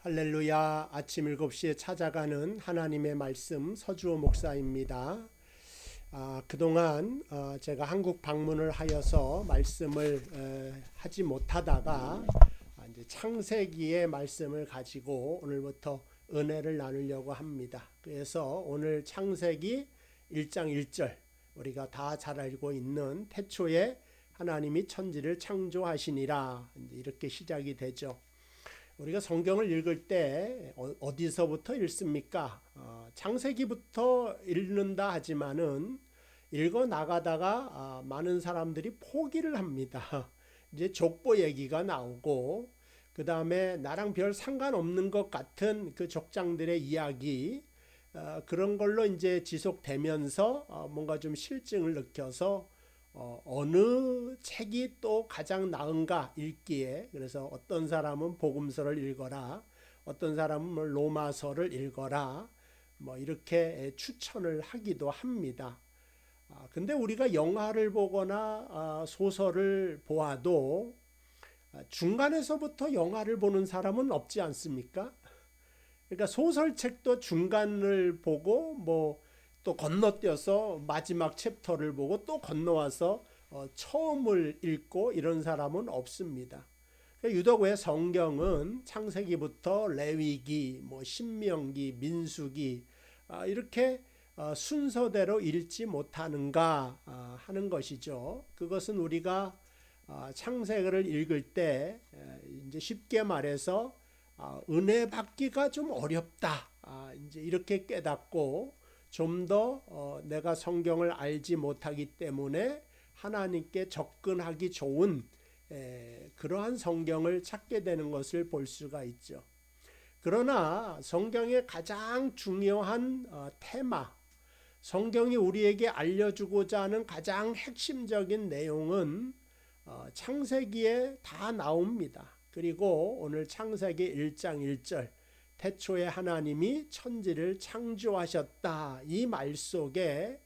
할렐루야. 아침 7시에 찾아가는 하나님의 말씀 서주호 목사입니다. 그동안 제가 한국 방문을 하여서 말씀을 하지 못하다가 이제 창세기의 말씀을 가지고 오늘부터 은혜를 나누려고 합니다. 그래서 오늘 창세기 1장 1절, 우리가 다 잘 알고 있는 태초에 하나님이 천지를 창조하시니라, 이렇게 시작이 되죠. 우리가 성경을 읽을 때 어디서부터 읽습니까? 창세기부터 읽는다 하지만은 읽어 나가다가 많은 사람들이 포기를 합니다. 이제 족보 얘기가 나오고, 그 다음에 나랑 별 상관없는 것 같은 그 족장들의 이야기, 그런 걸로 이제 지속되면서 뭔가 좀 실증을 느껴서 어느 책이 또 가장 나은가 읽기에, 그래서 어떤 사람은 복음서를 읽어라, 어떤 사람은 로마서를 읽어라, 이렇게 추천을 하기도 합니다. 근데 우리가 영화를 보거나 소설을 보아도 중간에서부터 영화를 보는 사람은 없지 않습니까? 그러니까 소설책도 중간을 보고 또 건너뛰어서 마지막 챕터를 보고 또 건너와서 처음을 읽고 이런 사람은 없습니다. 그러니까 유독 왜 성경은 창세기부터 레위기, 신명기, 민수기 이렇게 순서대로 읽지 못하는가 하는 것이죠. 그것은 우리가 창세기를 읽을 때 이제 쉽게 말해서 은혜 받기가 좀 어렵다, 이제 이렇게 깨닫고 좀 더 내가 성경을 알지 못하기 때문에 하나님께 접근하기 좋은 그러한 성경을 찾게 되는 것을 볼 수가 있죠. 그러나 성경의 가장 중요한 테마, 성경이 우리에게 알려주고자 하는 가장 핵심적인 내용은 창세기에 다 나옵니다. 그리고 오늘 창세기 1장 1절, 태초에 하나님이 천지를 창조하셨다, 이 말 속에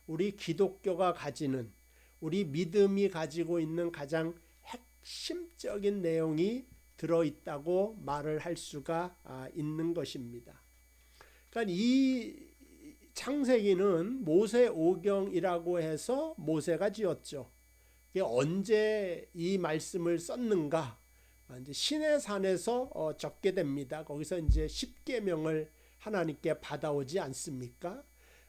우리 기독교가 가지는, 우리 믿음이 가지고 있는 가장 핵심적인 내용이 들어있다고 말을 할 수가 있는 것입니다. 그러니까 이 창세기는 모세오경이라고 해서 모세가 지었죠. 이게 언제 이 말씀을 썼는가? 이제 시내산에서 적게 됩니다. 거기서 이제 십계명을 하나님께 받아오지 않습니까?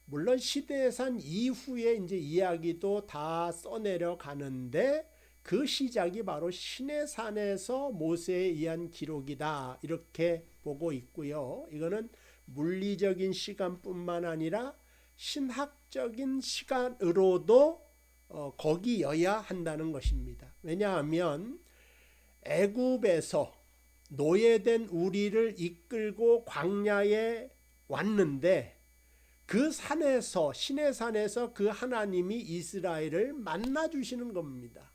물론 시내산 이후에 이제 이야기도 다 써내려 가는데 그 시작이 바로 시내산에서 모세에 의한 기록이다, 이렇게 보고 있고요. 이거는 물리적인 시간뿐만 아니라 신학적인 시간으로도 거기여야 한다는 것입니다. 왜냐하면 애굽에서 노예된 우리를 이끌고 광야에 왔는데 그 산에서, 시내산에서 그 하나님이 이스라엘을 만나 주시는 겁니다.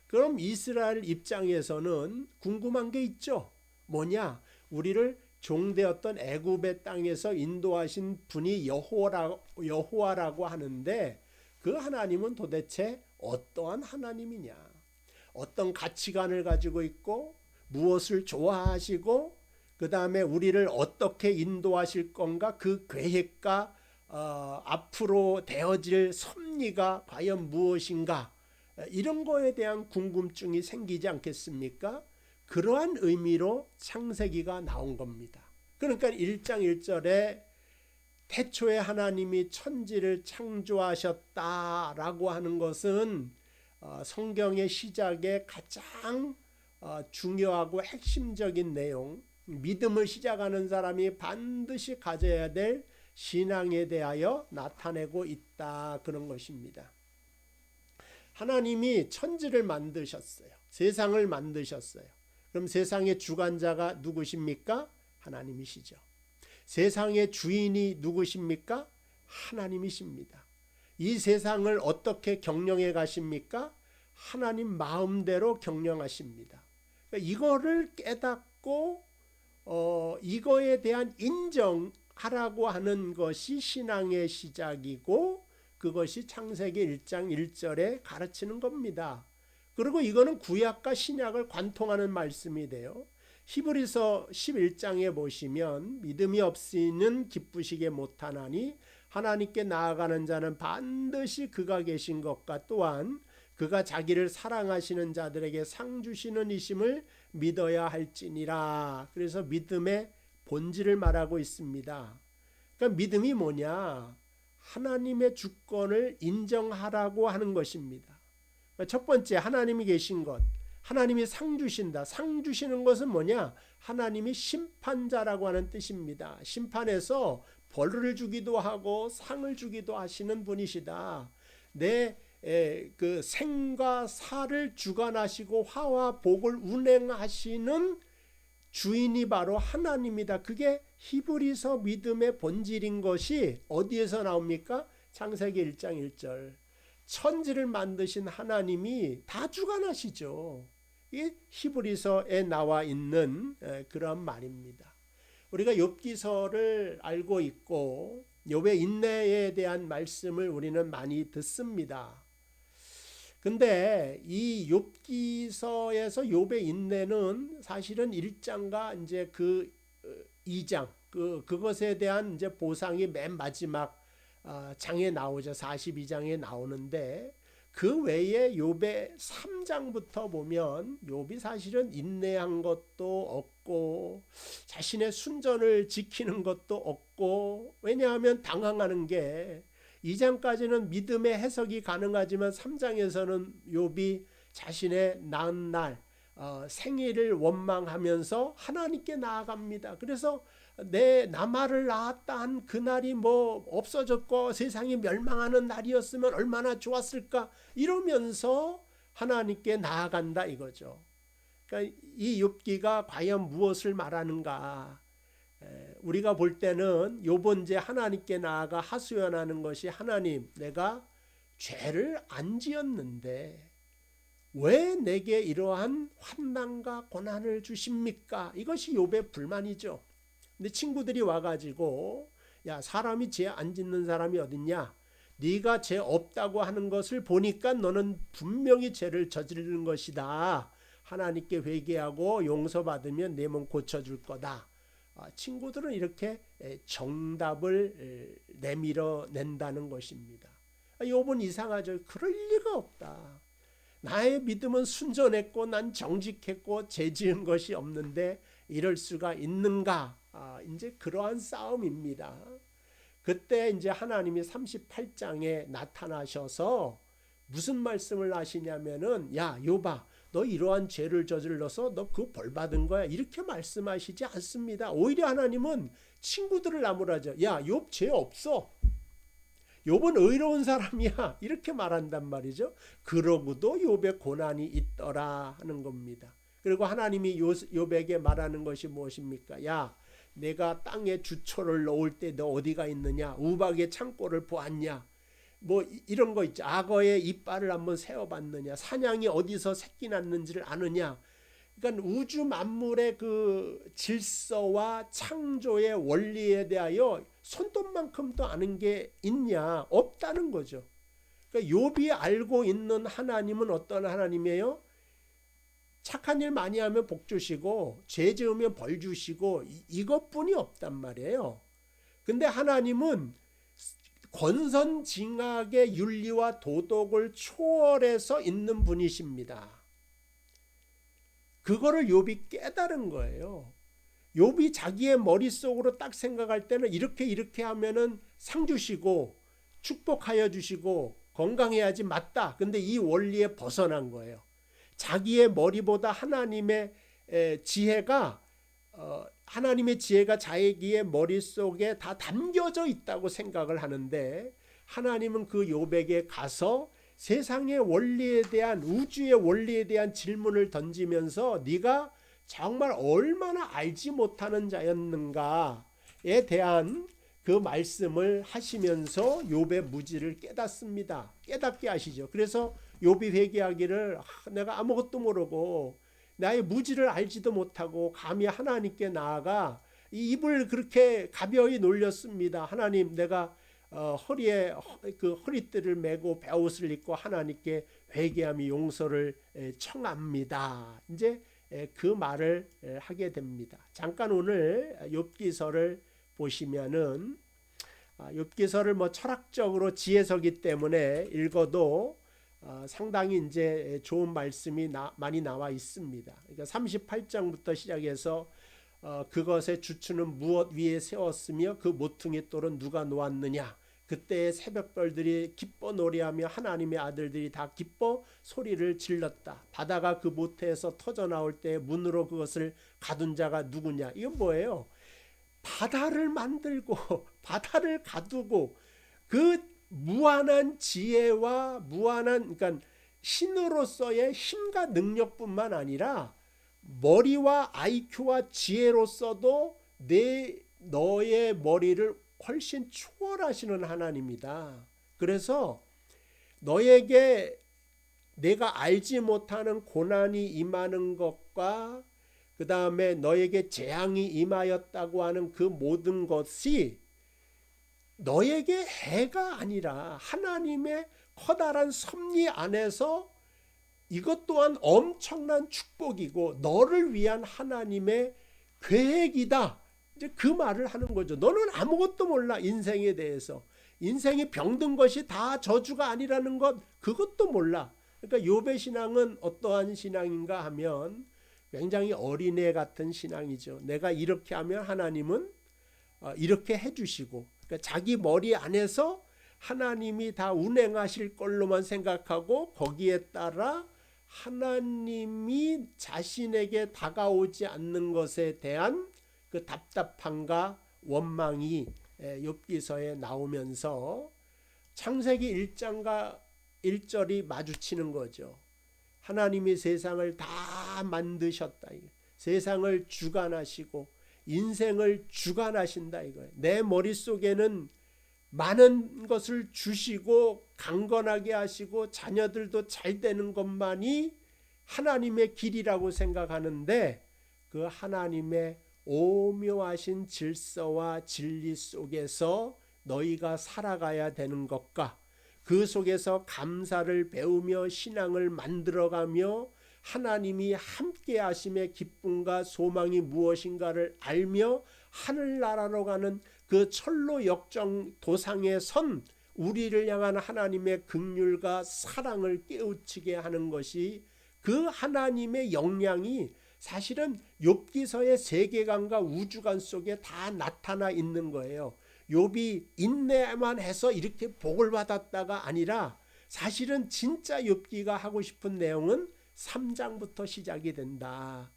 그럼 이스라엘 입장에서는 궁금한 게 있죠. 뭐냐? 우리를 종되었던 애굽의 땅에서 인도하신 분이 여호와라고 하는데 그 하나님은 도대체 어떠한 하나님이냐? 어떤 가치관을 가지고 있고 무엇을 좋아하시고 그 다음에 우리를 어떻게 인도하실 건가, 그 계획과 앞으로 되어질 섭리가 과연 무엇인가, 이런 거에 대한 궁금증이 생기지 않겠습니까? 그러한 의미로 창세기가 나온 겁니다. 그러니까 1장 1절에 태초에 하나님이 천지를 창조하셨다라고 하는 것은 성경의 시작에 가장 중요하고 핵심적인 내용, 믿음을 시작하는 사람이 반드시 가져야 될 신앙에 대하여 나타내고 있다, 그런 것입니다. 하나님이 천지를 만드셨어요. 세상을 만드셨어요. 그럼 세상의 주관자가 누구십니까? 하나님이시죠. 세상의 주인이 누구십니까? 하나님이십니다. 이 세상을 어떻게 경영해 가십니까? 하나님 마음대로 경영하십니다. 그러니까 이거를 깨닫고 이거에 대한 인정하라고 하는 것이 신앙의 시작이고, 그것이 창세기 1장 1절에 가르치는 겁니다. 그리고 이거는 구약과 신약을 관통하는 말씀이 돼요. 히브리서 11장에 보시면 믿음이 없이는 기쁘시게 못하나니 하나님께 나아가는 자는 반드시 그가 계신 것과 또한 그가 자기를 사랑하시는 자들에게 상 주시는 이심을 믿어야 할지니라. 그래서 믿음의 본질을 말하고 있습니다. 그러니까 믿음이 뭐냐? 하나님의 주권을 인정하라고 하는 것입니다. 그러니까 첫 번째, 하나님이 계신 것, 하나님이 상 주신다. 상 주시는 것은 뭐냐? 하나님이 심판자라고 하는 뜻입니다. 심판에서 벌을 주기도 하고 상을 주기도 하시는 분이시다. 내 그 생과 사를 주관하시고 화와 복을 운행하시는 주인이 바로 하나님이다. 그게 히브리서 믿음의 본질인 것이 어디에서 나옵니까? 창세기 1장 1절. 천지를 만드신 하나님이 다 주관하시죠. 이게 히브리서에 나와 있는 그런 말입니다. 우리가 욥기서를 알고 있고 욥의 인내에 대한 말씀을 우리는 많이 듣습니다. 근데 이 욥기서에서 욥의 인내는 사실은 1장과 이제 그 2장 그것에 대한 이제 보상이 맨 마지막 장에 나오죠. 42장에 나오는데 그 외에 욥의 3장부터 보면 욥이 사실은 인내한 것도 없고 자신의 순전을 지키는 것도 없고, 왜냐하면 당황하는 게 2장까지는 믿음의 해석이 가능하지만 3장에서는 욥이 자신의 낳은 날 생일을 원망하면서 하나님께 나아갑니다. 그래서 내 나말을 낳았다 한 그날이 뭐 없어졌고 세상이 멸망하는 날이었으면 얼마나 좋았을까 이러면서 하나님께 나아간다 이거죠. 그러니까 이 욥기가 과연 무엇을 말하는가? 우리가 볼 때는 욥은 이제 하나님께 나아가 하소연하는 것이, 하나님, 내가 죄를 안 지었는데 왜 내게 이러한 환난과 고난을 주십니까? 이것이 욥의 불만이죠. 근데 친구들이 와가지고, 야, 사람이 죄 안 짓는 사람이 어딨냐? 네가 죄 없다고 하는 것을 보니까 너는 분명히 죄를 저지르는 것이다. 하나님께 회개하고 용서받으면 내 몸 고쳐줄 거다. 친구들은 이렇게 정답을 내밀어 낸다는 것입니다. 욥은 이상하죠. 그럴 리가 없다. 나의 믿음은 순전했고 난 정직했고 죄 지은 것이 없는데 이럴 수가 있는가? 이제 그러한 싸움입니다. 그때 이제 하나님이 38장에 나타나셔서 무슨 말씀을 하시냐면은, 야, 욥아, 너 이러한 죄를 저질러서 너 그 벌 받은 거야, 이렇게 말씀하시지 않습니다. 오히려 하나님은 친구들을 나무라져. 야, 욥 죄 없어. 욥은 의로운 사람이야, 이렇게 말한단 말이죠. 그러고도 욥의 고난이 있더라 하는 겁니다. 그리고 하나님이 욥에게 말하는 것이 무엇입니까? 야, 내가 땅에 주초를 놓을 때 너 어디가 있느냐? 우박의 창고를 보았냐? 뭐 이런 거 있죠. 악어의 이빨을 한번 세어봤느냐? 사냥이 어디서 새끼 낳는지를 아느냐? 그러니까 우주 만물의 그 질서와 창조의 원리에 대하여 손톱만큼도 아는 게 있냐? 없다는 거죠. 그러니까 욥이 알고 있는 하나님은 어떤 하나님이에요? 착한 일 많이 하면 복 주시고 죄 지으면 벌 주시고 이것뿐이 없단 말이에요. 근데 하나님은 권선징악의 윤리와 도덕을 초월해서 있는 분이십니다. 그거를 욥이 깨달은 거예요. 욥이 자기의 머릿속으로 딱 생각할 때는 이렇게 하면은 상 주시고 축복하여 주시고 건강해야지, 맞다. 근데 이 원리에 벗어난 거예요. 자기의 머리보다 하나님의 지혜가 자기의 머릿속에 다 담겨져 있다고 생각을 하는데, 하나님은 그 욥에게 가서 세상의 원리에 대한, 우주의 원리에 대한 질문을 던지면서 네가 정말 얼마나 알지 못하는 자였는가에 대한 그 말씀을 하시면서 욥의 무지를 깨닫습니다. 깨닫게 하시죠. 그래서 욥이 회개하기를, 내가 아무것도 모르고 나의 무지를 알지도 못하고 감히 하나님께 나아가 입을 그렇게 가벼이 놀렸습니다. 하나님, 내가 허리에 그 허리띠를 메고 베옷을 입고 하나님께 회개하며 용서를 청합니다. 이제 그 말을 하게 됩니다. 잠깐 오늘 욥기서를 보시면은 욥기서를 뭐 철학적으로 지혜서기 때문에 읽어도 상당히 이제 좋은 말씀이 많이 나와 있습니다. 그러니까 38장부터 시작해서 그것의 주추는 무엇 위에 세웠으며 그 모퉁이 돌은 누가 놓았느냐. 그때의 새벽별들이 기뻐 노래하며 하나님의 아들들이 다 기뻐 소리를 질렀다. 바다가 그 모태에서 터져 나올 때 문으로 그것을 가둔 자가 누구냐. 이건 뭐예요? 바다를 만들고 바다를 가두고 그 무한한 지혜와 무한한, 그러니까 신으로서의 힘과 능력뿐만 아니라 머리와 IQ와 지혜로서도 너의 머리를 훨씬 초월하시는 하나님이다. 그래서 너에게 내가 알지 못하는 고난이 임하는 것과 그 다음에 너에게 재앙이 임하였다고 하는 그 모든 것이 너에게 해가 아니라 하나님의 커다란 섭리 안에서 이것 또한 엄청난 축복이고 너를 위한 하나님의 계획이다. 이제 그 말을 하는 거죠. 너는 아무것도 몰라. 인생에 대해서. 인생이 병든 것이 다 저주가 아니라는 것, 그것도 몰라. 그러니까 욥의 신앙은 어떠한 신앙인가 하면 굉장히 어린애 같은 신앙이죠. 내가 이렇게 하면 하나님은 이렇게 해주시고, 그러니까 자기 머리 안에서 하나님이 다 운행하실 걸로만 생각하고 거기에 따라 하나님이 자신에게 다가오지 않는 것에 대한 그 답답함과 원망이 욥기서에 나오면서 창세기 1장과 1절이 마주치는 거죠. 하나님이 세상을 다 만드셨다. 세상을 주관하시고 인생을 주관하신다 이거예요. 내 머릿속에는 많은 것을 주시고 강건하게 하시고 자녀들도 잘 되는 것만이 하나님의 길이라고 생각하는데 그 하나님의 오묘하신 질서와 진리 속에서 너희가 살아가야 되는 것과 그 속에서 감사를 배우며 신앙을 만들어가며 하나님이 함께 하심의 기쁨과 소망이 무엇인가를 알며 하늘나라로 가는 그 철로 역정 도상에 선 우리를 향한 하나님의 긍휼과 사랑을 깨우치게 하는 것이 그 하나님의 역량이 사실은 욥기서의 세계관과 우주관 속에 다 나타나 있는 거예요. 욥이 인내만 해서 이렇게 복을 받았다가 아니라 사실은 진짜 욥기가 하고 싶은 내용은 3장부터 시작이 된다.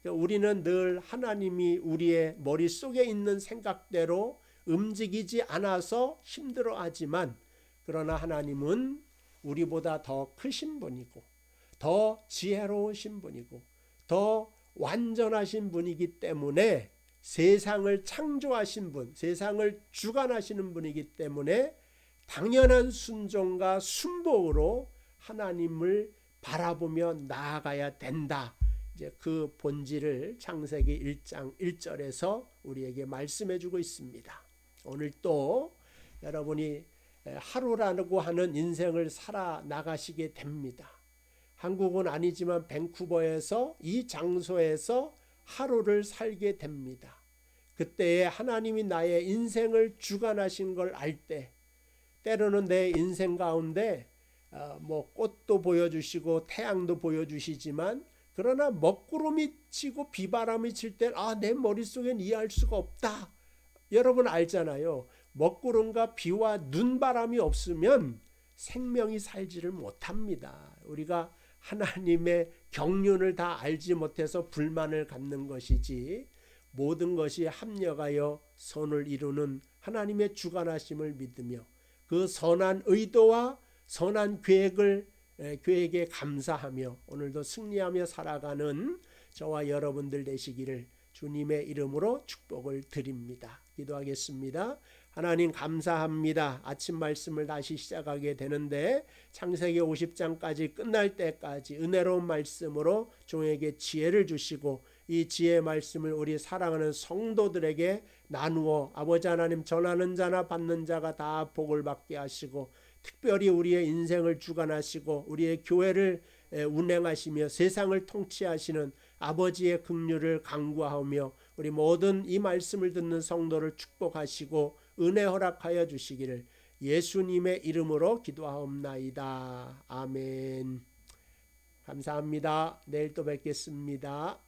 우리는 늘 하나님이 우리의 머릿속에 있는 생각대로 움직이지 않아서 힘들어하지만 그러나 하나님은 우리보다 더 크신 분이고 더 지혜로우신 분이고 더 완전하신 분이기 때문에 세상을 창조하신 분, 세상을 주관하시는 분이기 때문에 당연한 순종과 순복으로 하나님을 바라보며 나아가야 된다. 이제 그 본질을 창세기 1장 1절에서 우리에게 말씀해 주고 있습니다. 오늘 또 여러분이 하루라고 하는 인생을 살아 나가시게 됩니다. 한국은 아니지만 밴쿠버에서 이 장소에서 하루를 살게 됩니다. 그때에 하나님이 나의 인생을 주관하신 걸 알 때 때로는 내 인생 가운데 뭐 꽃도 보여주시고 태양도 보여주시지만 그러나 먹구름이 치고 비바람이 칠 때 내 머릿속엔 이해할 수가 없다. 여러분 알잖아요. 먹구름과 비와 눈바람이 없으면 생명이 살지를 못합니다. 우리가 하나님의 경륜을 다 알지 못해서 불만을 갖는 것이지 모든 것이 합력하여 선을 이루는 하나님의 주관하심을 믿으며 그 선한 의도와 선한 계획에 감사하며 오늘도 승리하며 살아가는 저와 여러분들 되시기를 주님의 이름으로 축복을 드립니다. 기도하겠습니다. 하나님 감사합니다. 아침 말씀을 다시 시작하게 되는데 창세기 50장까지 끝날 때까지 은혜로운 말씀으로 종에게 지혜를 주시고 이 지혜의 말씀을 우리 사랑하는 성도들에게 나누어 아버지 하나님 전하는 자나 받는 자가 다 복을 받게 하시고 특별히 우리의 인생을 주관하시고 우리의 교회를 운행하시며 세상을 통치하시는 아버지의 긍휼을 간구하며 우리 모든 이 말씀을 듣는 성도를 축복하시고 은혜 허락하여 주시기를 예수님의 이름으로 기도하옵나이다. 아멘. 감사합니다. 내일 또 뵙겠습니다.